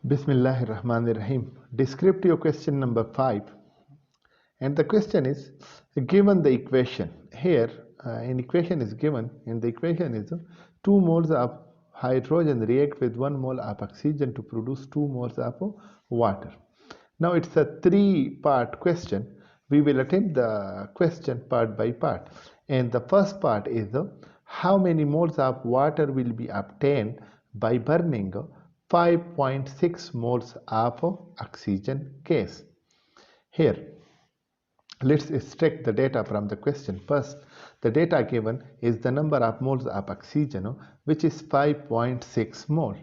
Bismillahir Rahmanir Rahim. Descriptive question number 5. And the question is given the equation. Here, an equation is given, and the equation is 2 moles of hydrogen react with 1 mole of oxygen to produce 2 moles of water. Now, it's a 3-part question. We will attempt the question part by part. And the first part is how many moles of water will be obtained by burning 5.6 moles of oxygen gas. Here, let's extract the data from the question. First, the data given is the number of moles of oxygen, which is 5.6 mole.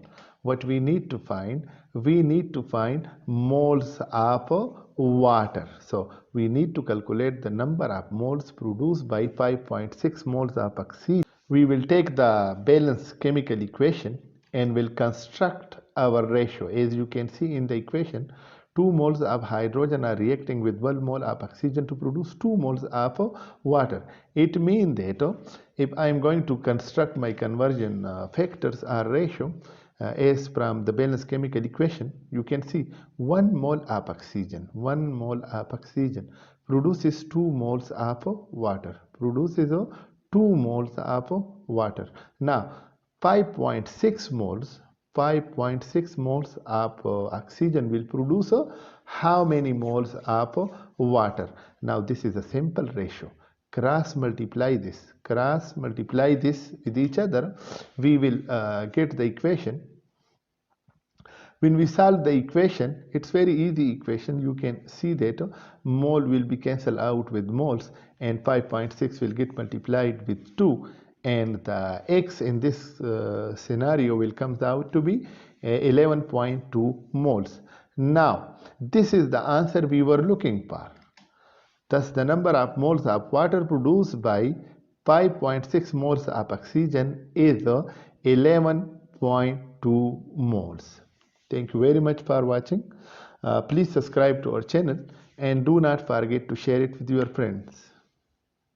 What we need to find? We need to find moles of water. So, we need to calculate the number of moles produced by 5.6 moles of oxygen. We will take the balanced chemical equation and will construct our ratio. As you can see in the equation, 2 moles of hydrogen are reacting with 1 mole of oxygen to produce 2 moles of water. It means that if I am going to construct my conversion factors or ratio as from the balanced chemical equation, you can see 1 mole of oxygen produces 2 moles of water, 2 moles of water. Now, 5.6 moles of oxygen will produce how many moles of water? Now, this is a simple ratio. Cross multiply this with each other. We will get the equation. When we solve the equation, it's very easy equation. You can see that mole will be cancelled out with moles, and 5.6 will get multiplied with 2, and the x in this scenario will come out to be 11.2 moles. Now, this is the answer we were looking for. Thus, the number of moles of water produced by 5.6 moles of oxygen is 11.2 moles. Thank you very much for watching. Please subscribe to our channel and do not forget to share it with your friends.